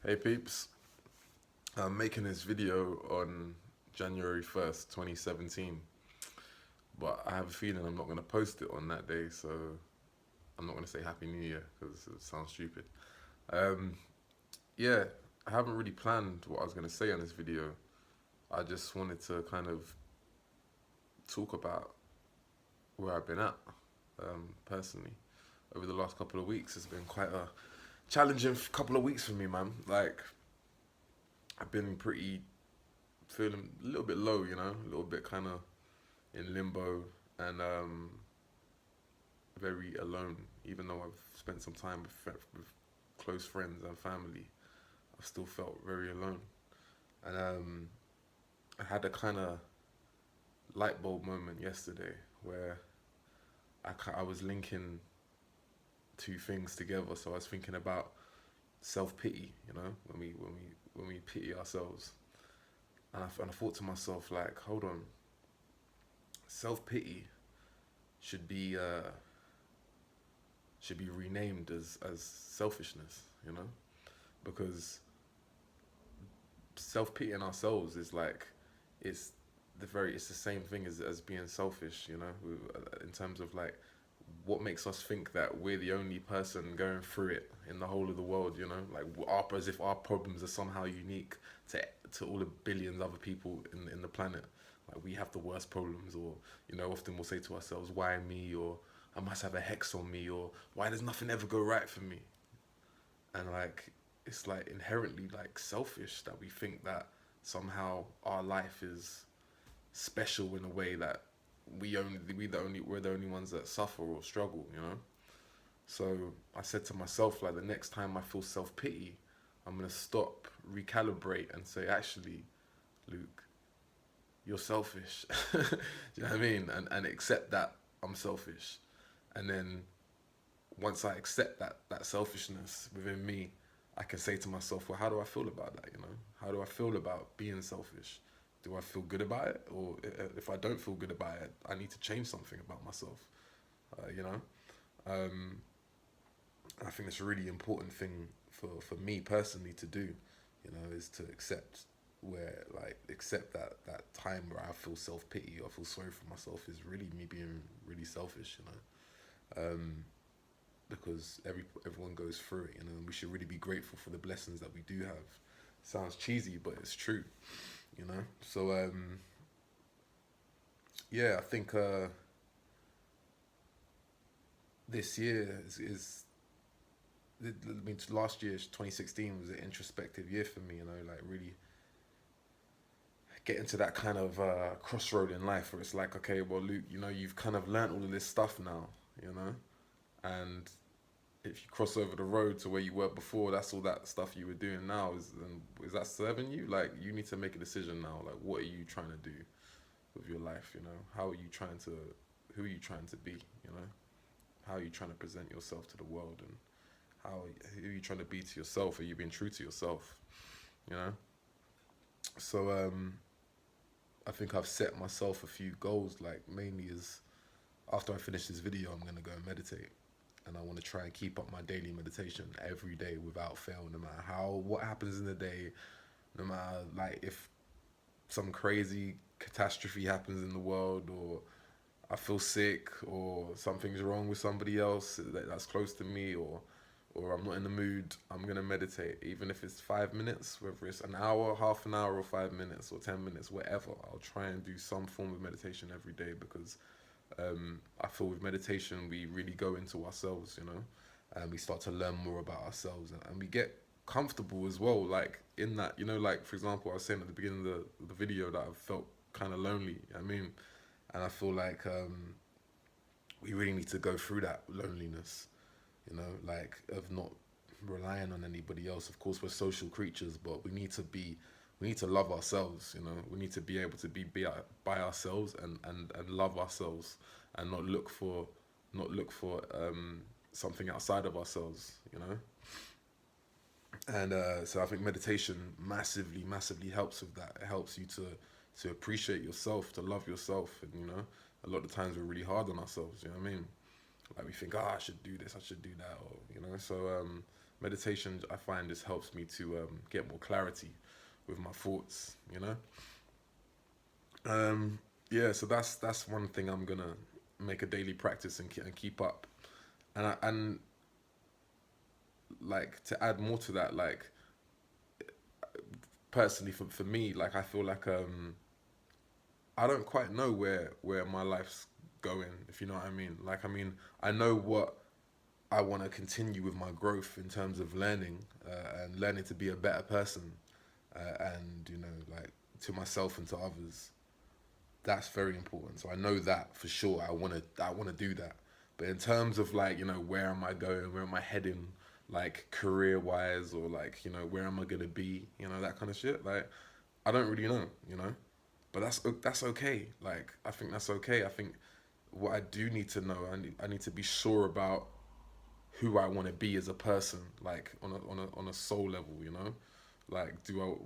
Hey peeps, I'm making this video on January 1st, 2017, but I have a feeling I'm not going to post it on that day, so I'm not going to say Happy New Year because it sounds stupid. Um, yeah, I haven't really planned what I was going to say on this video. I just wanted to kind of talk about where I've been at personally. Over the last couple of weeks, it's been quite a challenging couple of weeks for me, man. Like, I've been pretty feeling a little bit low, a little bit kind of in limbo and very alone. Even though I've spent some time with close friends and family, I still felt very alone. And I had a kind of light bulb moment yesterday where I was linking two things together. So I was thinking about self pity, when we pity ourselves, and I thought to myself like, hold on, self pity should be uh, should be renamed as selfishness, because self pitying ourselves is like it's it's the same thing as being selfish, in terms of like what makes us think that we're the only person going through it in the whole of the world, like as if our problems are somehow unique to all the billions of other people in the planet. Like we have the worst problems, or often we'll say to ourselves, "Why me?" or "I must have a hex on me," or "Why does nothing ever go right for me?" And like it's like inherently like selfish that we think that somehow our life is special in a way that we're the only ones that suffer or struggle. So I said to myself, like, the next time I feel self pity, I'm gonna stop, recalibrate, and say, actually, Luke, you're selfish. Do you know what I mean? And accept that I'm selfish. And then once I accept that selfishness within me, I can say to myself, well, how do I feel about that? How do I feel about being selfish? Do I feel good about it, or if I don't feel good about it, I need to change something about myself? Uh, you know, um, I think it's a really important thing for me personally to do. Is to accept that time where I feel self pity or feel sorry for myself is really me being really selfish. Because everyone goes through it, and we should really be grateful for the blessings that we do have. Sounds cheesy, but it's true, So yeah, I think this year I mean, last year, 2016, was an introspective year for me. Like really get into that kind of crossroad in life where it's like, okay, well, Luke, you've kind of learnt all of this stuff now, and if you cross over the road to where you were before, that's all that stuff you were doing now. Is that serving you? Like, you need to make a decision now. Like, what are you trying to do with your life? How are you trying to, who are you trying to be? How are you trying to present yourself to the world, and who are you trying to be to yourself? Are you being true to yourself? You know. So I think I've set myself a few goals. Like, mainly is after I finish this video, I'm gonna go and meditate, and I want to try and keep up my daily meditation every day without fail, no matter what happens in the day, no matter like if some crazy catastrophe happens in the world, or I feel sick, or something's wrong with somebody else that's close to me, or I'm not in the mood. I'm gonna meditate, even if it's 5 minutes, whether it's an hour, half an hour, or 5 minutes, or 10 minutes, whatever. I'll try and do some form of meditation every day, because I feel with meditation we really go into ourselves, and we start to learn more about ourselves, and we get comfortable as well. Like in that, like for example, I was saying at the beginning of the video that I felt kind of lonely. And I feel like we really need to go through that loneliness, like of not relying on anybody else. Of course, we're social creatures, but we need to love ourselves. We need to be able to be by ourselves, and love ourselves, and not look for something outside of ourselves. And so I think meditation massively helps with that. It helps you to appreciate yourself, to love yourself, and a lot of times we're really hard on ourselves. You know what I mean? Like we think, I should do this, I should do that, or. So meditation, I find, just helps me to get more clarity with my thoughts. Um, yeah, so that's one thing I'm gonna make a daily practice and keep up. And like to add more to that, like personally for me, like I feel like I don't quite know where my life's going, if you know what I mean. Like, I mean, I know what I want to continue with my growth in terms of learning, and learning to be a better person, and like to myself and to others. That's very important. So I know that for sure. I want to do that. But in terms of like where am I going, where am I heading, like career wise, or like where am I gonna be, that kind of shit. Like I don't really know, but that's okay. Like I think that's okay. I think what I do need to know, I need to be sure about who I want to be as a person, like on a soul level, like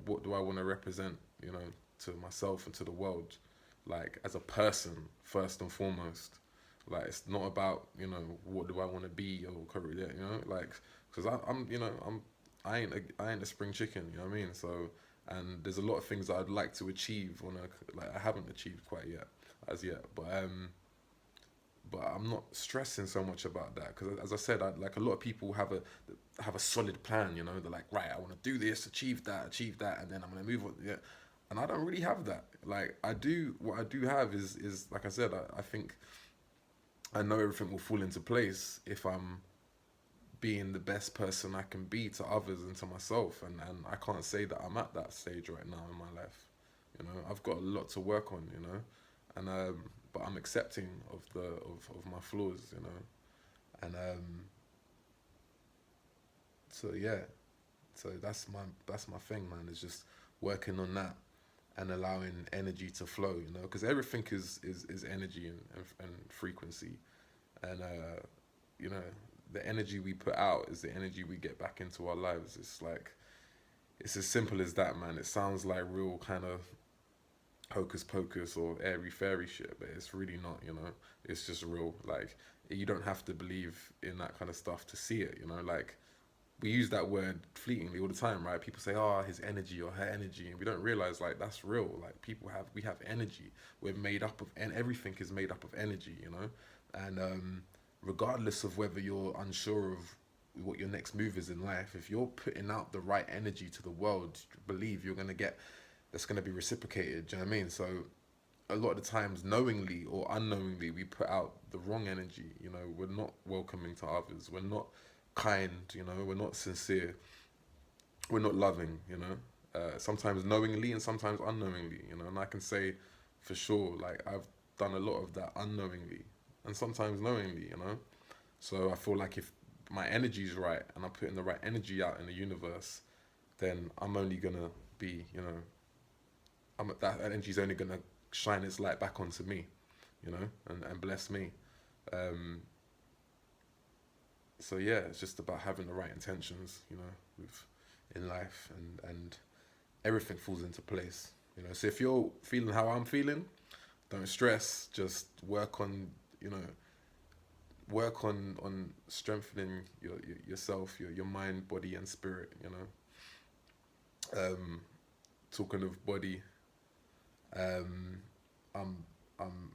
what do I want to represent, to myself and to the world, like as a person first and foremost. Like it's not about what do I want to be or career, like because I'm I ain't a spring chicken, you know what I mean? So and there's a lot of things that I'd like to achieve on a like I haven't achieved quite yet as yet, but I'm not stressing so much about that because, as I said, like a lot of people have a solid plan. They're like, right, I want to do this, achieve that, and then I'm gonna move on. Yeah, and I don't really have that. Like I do, what I do have is like I said, I think I know everything will fall into place if I'm being the best person I can be to others and to myself, and I can't say that I'm at that stage right now in my life. I've got a lot to work on. And but I'm accepting of my flaws. And so yeah, so that's my thing, man. Is just working on that and allowing energy to flow. Because everything is energy and frequency, and you know the energy we put out is the energy we get back into our lives. It's like it's as simple as that, man. It sounds like real kind of hocus pocus or airy fairy shit, but it's really not. It's just real. Like you don't have to believe in that kind of stuff to see it. Like we use that word fleetingly all the time, right? People say, "Oh, his energy or her energy," and we don't realize like that's real. Like we have energy. We're made up of, and everything is made up of energy, and regardless of whether you're unsure of what your next move is in life, if you're putting out the right energy to the world, believe you're gonna get that's gonna be reciprocated. Do you know what I mean? So a lot of the times, knowingly or unknowingly, we put out the wrong energy. We're not welcoming to others. We're not kind. We're not sincere. We're not loving. Sometimes knowingly and sometimes unknowingly. And I can say for sure, like I've done a lot of that unknowingly and sometimes knowingly. So I feel like if my energy is right and I'm putting the right energy out in the universe, then I'm only gonna be, that energy is only gonna shine its light back onto me, and bless me. Um, so yeah, it's just about having the right intentions, with in life, and everything falls into place. So if you're feeling how I'm feeling, don't stress. Just you know, work on strengthening yourself, your mind, body, and spirit. Talking of body, um, I'm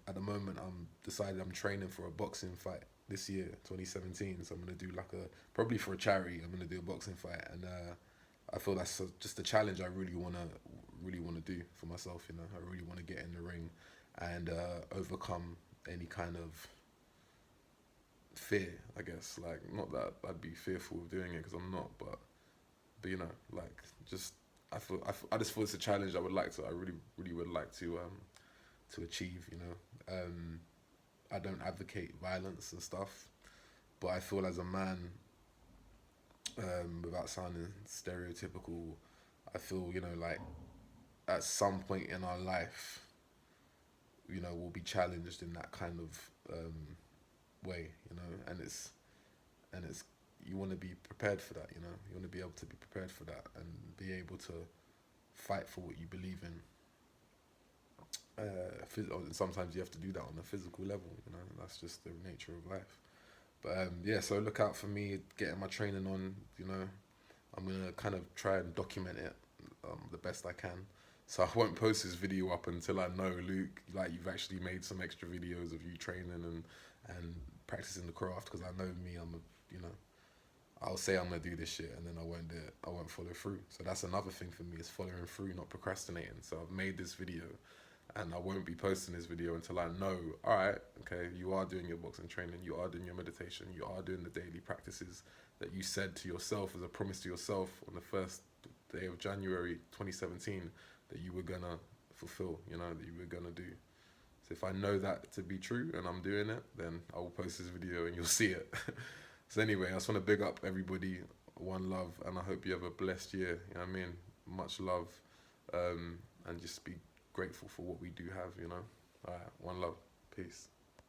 at the moment I'm decided I'm training for a boxing fight this year, 2017. So I'm gonna do like a probably for a charity. I'm gonna do a boxing fight, and I feel that's just a challenge I really wanna do for myself. I really wanna get in the ring and overcome any kind of fear. I guess like not that I'd be fearful of doing it because I'm not, but like just I just feel it's a challenge I really really would like to achieve. I don't advocate violence and stuff, but I feel as a man, without sounding stereotypical, I feel like at some point in our life, we'll be challenged in that kind of way, and it's you want to be prepared for that. You want to be able to be prepared for that and be able to fight for what you believe in. And sometimes you have to do that on a physical level. That's just the nature of life. But yeah, so look out for me getting my training on. You know, I'm gonna kind of try and document it the best I can. So I won't post this video up until I know, Luke, like you've actually made some extra videos of you training and practicing the craft. Because I know me, you know, I'll say I'm gonna do this shit and then I won't do it. I won't follow through. So that's another thing for me is following through, not procrastinating. So I've made this video and I won't be posting this video until I know, all right, okay, you are doing your boxing training, you are doing your meditation, you are doing the daily practices that you said to yourself as a promise to yourself on the first day of January 2017 that you were gonna fulfill, you know, that you were gonna do. So if I know that to be true and I'm doing it, then I will post this video and you'll see it. So anyway, I just want to big up everybody, one love, and I hope you have a blessed year. You know what I mean? Much love, and just be grateful for what we do have, you know? All right, one love. Peace.